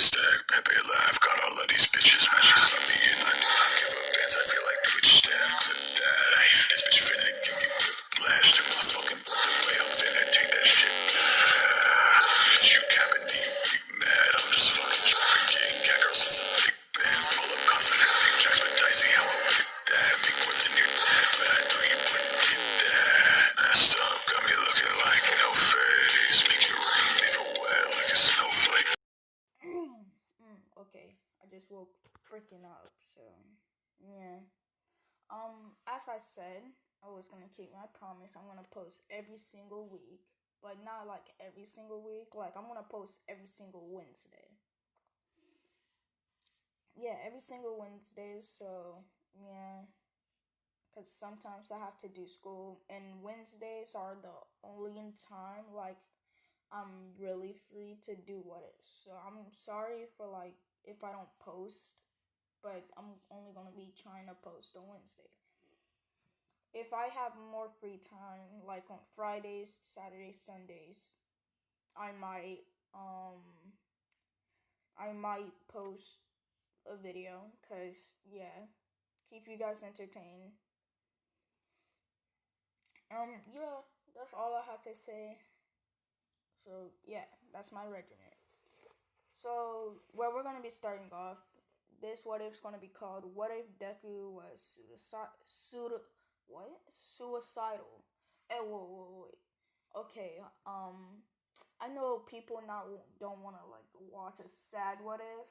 stack, Pepe laugh, got all of these bitches, man, she suck me in. I give up bands, I feel like Twitch staff, clip that. This bitch finna give me whiplash, took my fucking breath away, I'm finna take that shit back. Bitch, you capping me, you big mad, I'm just fucking dropping, getting cat girls with some big bands, pull up confident, big jacks, but dicey, how I whip that, make more than your dad, but I know you wouldn't get that. Messed up, got me looking like no face, make it rain, leave it wet like a snowflake. Okay, I just woke freaking up, so yeah. As I said, I was gonna keep my promise. I'm gonna post every single week, but not like every single week. Like I'm gonna post every single Wednesday. Yeah, every single Wednesday. So yeah, because sometimes I have to do school, and Wednesdays are the only time like I'm really free to do what it. So I'm sorry for like if I don't post, but I'm only gonna be trying to post on Wednesday. If I have more free time, like on Fridays, Saturdays, Sundays, I might um I might post a video, cause yeah, keep you guys entertained. Yeah, that's all I have to say. So yeah, that's my regiment. So where we're gonna be starting off, this what if's gonna be called "What if Deku was suicidal?" Hey, whoa, wait. Okay, I know people not don't want to like watch a sad what if,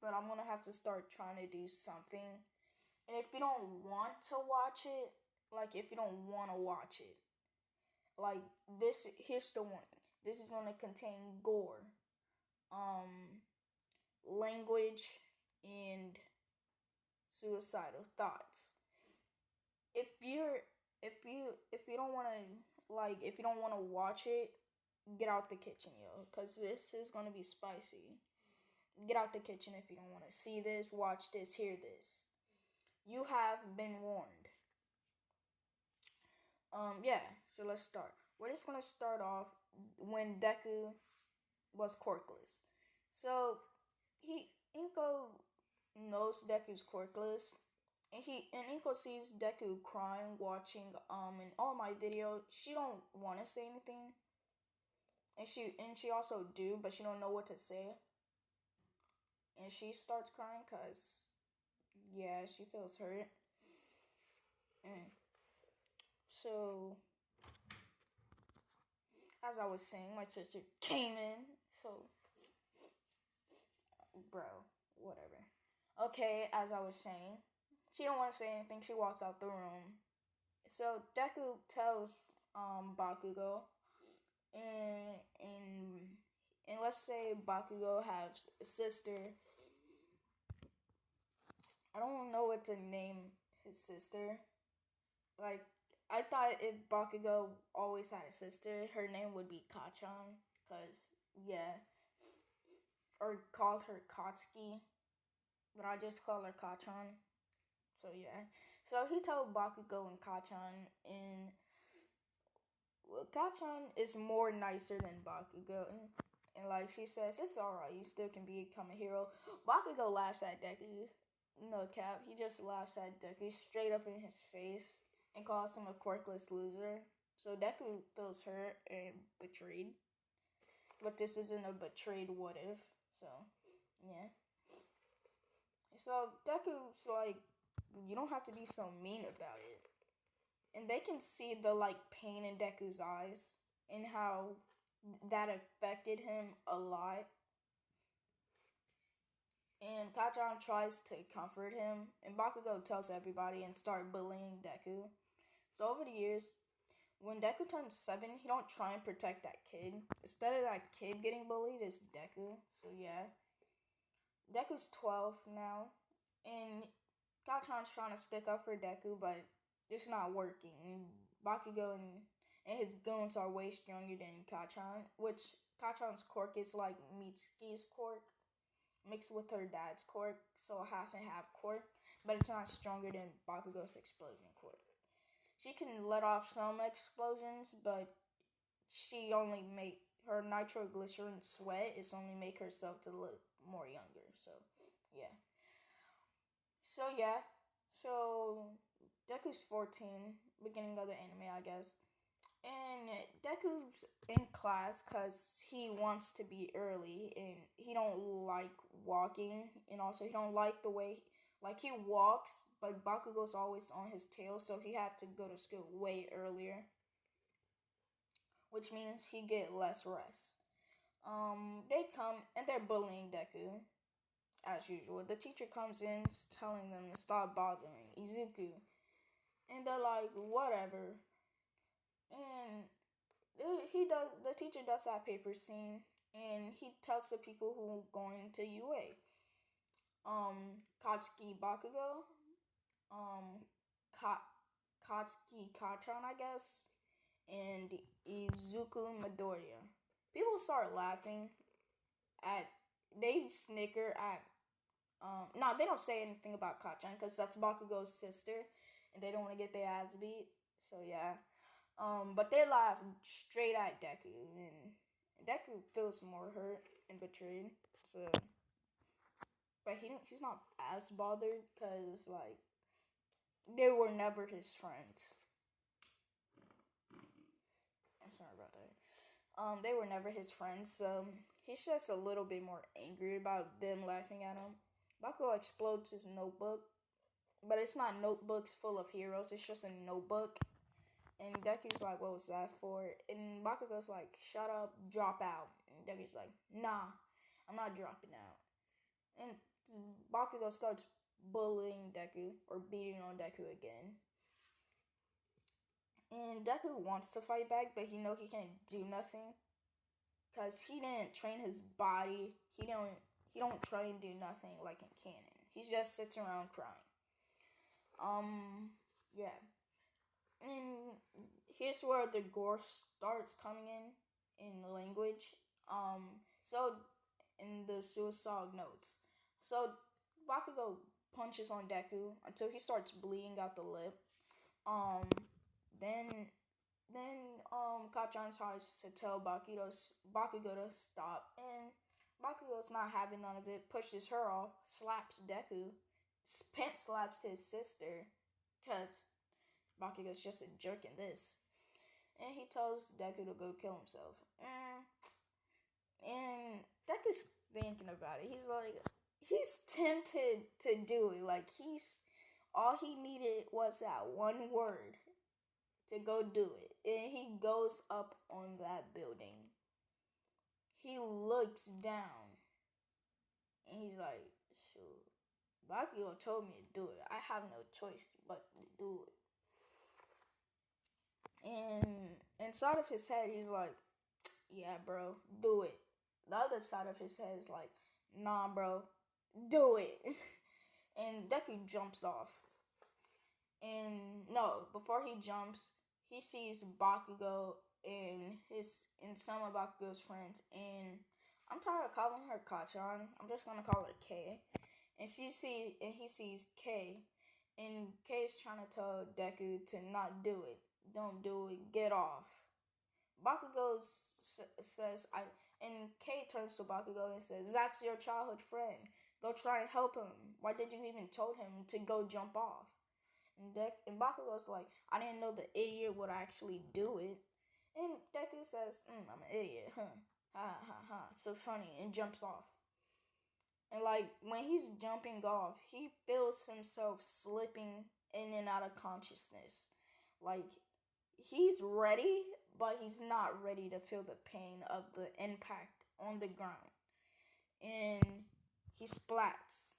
but I'm gonna have to start trying to do something. And if you don't want to watch it, like if you don't want to watch it, like this, here's the warning. This is gonna contain gore, um, language, and suicidal thoughts. If you're if you don't want to if you don't want to watch it, get out the kitchen, yo, cuz this is going to be spicy. Get out the kitchen if you don't want to see this, watch this, hear this. You have been warned. Yeah, so let's start. We're just going to start off when Deku was quirkless. So, Inko knows Deku's quirkless, and Inko sees Deku crying watching in all my videos. She don't want to say anything, and she also do, but she don't know what to say, and she starts crying cause yeah, she feels hurt. And so as I was saying, my sister came in. So bro, whatever. Okay, as I was saying, she don't want to say anything. She walks out the room. So Deku tells Bakugo, and and let's say Bakugo has a sister. I don't know what to name his sister. Like I thought if Bakugo always had a sister, her name would be Kachan, cause yeah, or called her Katsuki, but I just call her Kachan. So yeah, so he told Bakugo and Kachan, and well, Kachan is more nicer than Bakugo. And like she says, it's alright. You still can become a hero. Bakugo laughs at Deku. No cap. He just laughs at Deku straight up in his face and calls him a quirkless loser. So Deku feels hurt and betrayed. But this isn't a betrayed what if. So yeah. So Deku's like, you don't have to be so mean about it. And they can see the like pain in Deku's eyes and how that affected him a lot. And Kachan tries to comfort him, and Bakugo tells everybody and start bullying Deku. So over the years, when Deku turns 7, he don't try and protect that kid. Instead of that kid getting bullied, it's Deku. So yeah, Deku's 12 now, and Kachan's trying to stick up for Deku, but it's not working. Bakugo and his goons are way stronger than Kachan, which Kachan's quirk is like Mitsuki's quirk mixed with her dad's quirk, so half and half quirk, but it's not stronger than Bakugo's explosion quirk. She can let off some explosions, but she only make her nitroglycerin sweat is only make herself to look more younger. So yeah. So yeah. So Deku's 14, beginning of the anime, I guess. And Deku's in class because he wants to be early, and he don't like walking, and also he don't like the way like he walks, but Bakugo's always on his tail, so he had to go to school way earlier, which means he get less rest. They come and they're bullying Deku as usual. The teacher comes in telling them to stop bothering Izuku, and they're like, whatever. And he does. The teacher does that paper scene, and he tells the people who going to UA. Katsuki Bakugo, um, Ka- Katsuki Kachan, I guess, and Izuku Midoriya. People start laughing at. They snicker at. No, they don't say anything about Kachan because that's Bakugo's sister, and they don't want to get their ass beat. So yeah. But they laugh straight at Deku, and Deku feels more hurt and betrayed. So, but he's not as bothered because like they were never his friends. I'm sorry about that. They were never his friends, so he's just a little bit more angry about them laughing at him. Bakugo explodes his notebook, but it's not notebooks full of heroes. It's just a notebook. And Deku's like, what was that for? And Bakugo's like, shut up, drop out. And Deku's like, nah, I'm not dropping out. And Bakugo starts bullying Deku, or beating on Deku again. And Deku wants to fight back, but he can't do nothing. Because he didn't train his body. He don't try and do nothing like in canon. He just sits around crying. Yeah. And here's where the gore starts coming in the language. So in the suicide notes, so Bakugo punches on Deku until he starts bleeding out the lip. Um, then Kachan tries to tell Bakugo to stop, and Bakugo's not having none of it. Pushes her off, slaps Deku, pimp slaps his sister, cause Bakugo's just a jerk in this. And he tells Deku to go kill himself. And Deku's thinking about it. He's tempted to do it. Like, all he needed was that one word to go do it. And he goes up on that building. He looks down. And he's like, shoot, Bakugo told me to do it. I have no choice but to do it. And inside of his head, he's like, yeah, bro, do it. The other side of his head is like, nah, bro, do it. And Deku jumps off. And no, before he jumps, he sees Bakugo and some of Bakugo's friends. And I'm tired of calling her Kachan. I'm just gonna call her K. And he sees K. And K is trying to tell Deku to not do it. Don't do it. Get off. Bakugo says, and K turns to Bakugo and says, that's your childhood friend. Go try and help him. Why did you even told him to go jump off? And Bakugo's like, I didn't know the idiot would actually do it. And Deku says, I'm an idiot, huh? Ha ha ha. So funny, and jumps off. And like, when he's jumping off, he feels himself slipping in and out of consciousness. Like, he's ready, but he's not ready to feel the pain of the impact on the ground. And he splats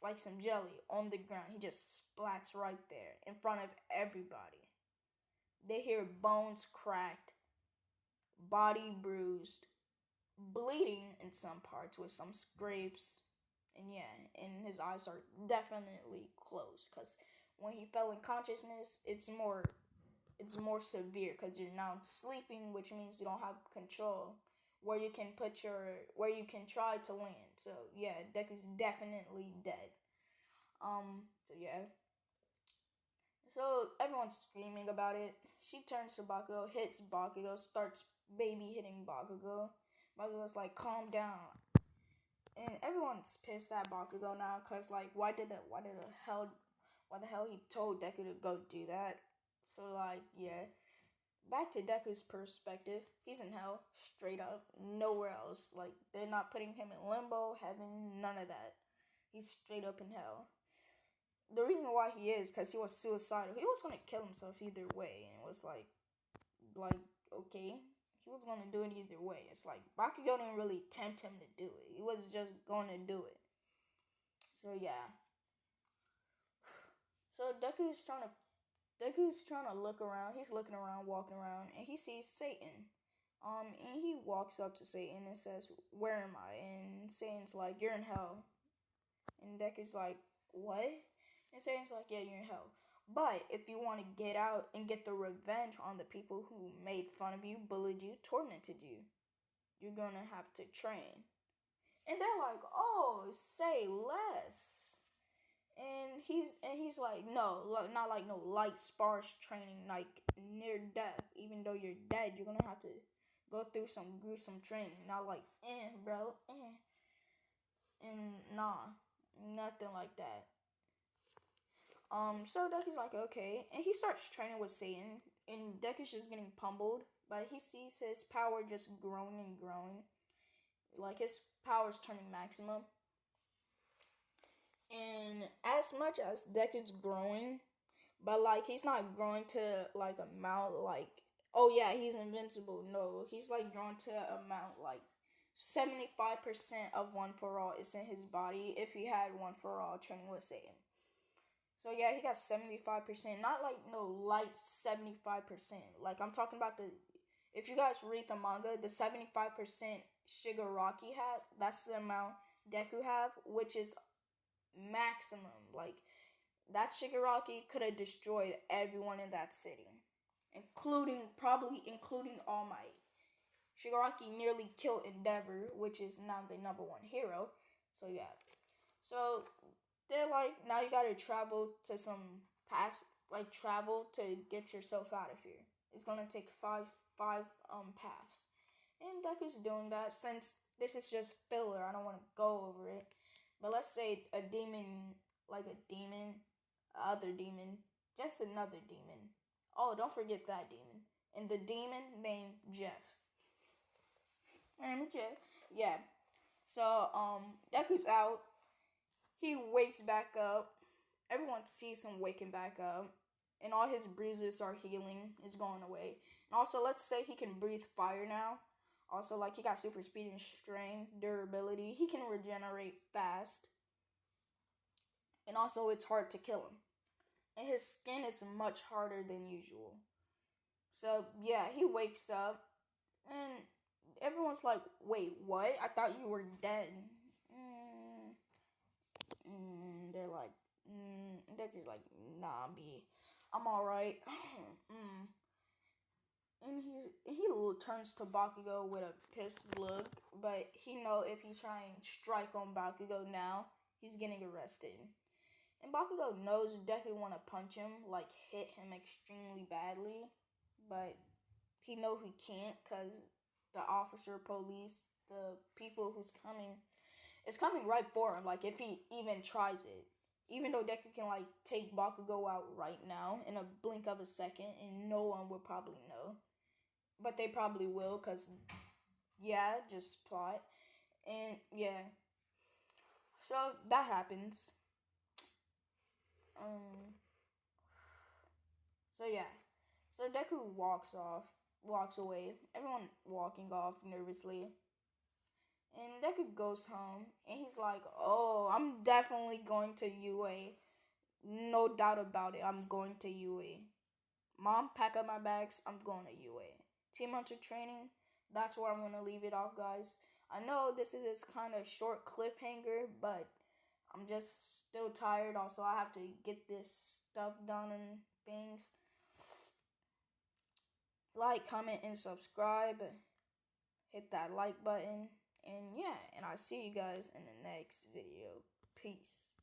like some jelly on the ground. He just splats right there in front of everybody. They hear bones cracked, body bruised, bleeding in some parts with some scrapes. And yeah, and his eyes are definitely closed because when he fell in consciousness, it's more severe because you're now sleeping, which means you don't have control where you can try to land. So yeah, Deku's definitely dead. So yeah. So everyone's screaming about it. She turns to Bakugo, hits Bakugo, starts baby hitting Bakugo. Bakugo's like, calm down. And everyone's pissed at Bakugo now, cause like, why the hell he told Deku to go do that? So like, yeah. Back to Deku's perspective, he's in hell, straight up, nowhere else. Like, they're not putting him in limbo, heaven, none of that. He's straight up in hell. The reason why he is, because he was suicidal. He was gonna kill himself either way, and it was like, okay, he was gonna do it either way. It's like Bakugo didn't really tempt him to do it. He was just gonna do it. So yeah. So Deku's trying to look around. He's looking around, walking around, and he sees Satan. And he walks up to Satan and says, "Where am I?" And Satan's like, "You're in hell." And Deku's like, "What?" And Satan's like, "Yeah, you're in hell. But if you want to get out and get the revenge on the people who made fun of you, bullied you, tormented you, you're gonna have to train." And they're like, "Oh, say less." And he's like, "No, not like no light sparse training, like near death. Even though you're dead, you're gonna have to go through some gruesome training. Not like, bro, and nah, nothing like that." So Deku's like, okay, and he starts training with Satan, and Deku's just getting pummeled, but he sees his power just growing and growing, like his power's turning maximum. And as much as Deku's growing, but like he's not growing to like amount like, oh yeah, he's invincible. No, he's like growing to amount like 75% of one for all is in his body if he had one for all training with Satan. So yeah, he got 75%. Not like no light 75%. Like I'm talking about the, if you guys read the manga, the 75% Shigaraki had, that's the amount Deku have, which is maximum. Like that Shigaraki could have destroyed everyone in that city, including All Might. Shigaraki nearly killed Endeavor, which is now the number one hero. So yeah, so they're like, now you gotta travel to some pass, like travel to get yourself out of here. It's gonna take five paths, and Deku's doing that. Since this is just filler, I don't want to go over it. But let's say a demon, like a demon, other demon, just another demon. Oh, don't forget that demon. And the demon named Jeff. My name is Jeff. Yeah. So Deku's out. He wakes back up. Everyone sees him waking back up, and all his bruises are healing. Is going away. And also, let's say he can breathe fire now. Also, like he got super speed and strength, durability. He can regenerate fast. And also, it's hard to kill him. And his skin is much harder than usual. So yeah, he wakes up, and everyone's like, "Wait, what? I thought you were dead." They're like, they're just like, "Nah, B, I'm all right." And he turns to Bakugo with a pissed look, but he know if he try and strike on Bakugo now, he's getting arrested. And Bakugo knows Deku want to punch him, like hit him extremely badly, but he know he can't because the officer, police, the people who's coming, it's coming right for him. Like if he even tries it, even though Deku can like take Bakugo out right now in a blink of a second, and no one will probably know, but they probably will because yeah, just plot. And yeah, so that happens. Um, so yeah, so Deku walks away. Everyone walking off nervously. And Deku goes home and he's like, "Oh, I'm definitely going to UA. No doubt about it. I'm going to UA. Mom, pack up my bags. I'm going to UA. Team Hunter training. That's where I'm going to leave it off, guys. I know this is this kind of short cliffhanger, but I'm just still tired. Also, I have to get this stuff done and things. Like, comment, and subscribe. Hit that like button. And yeah, and I'll see you guys in the next video. Peace.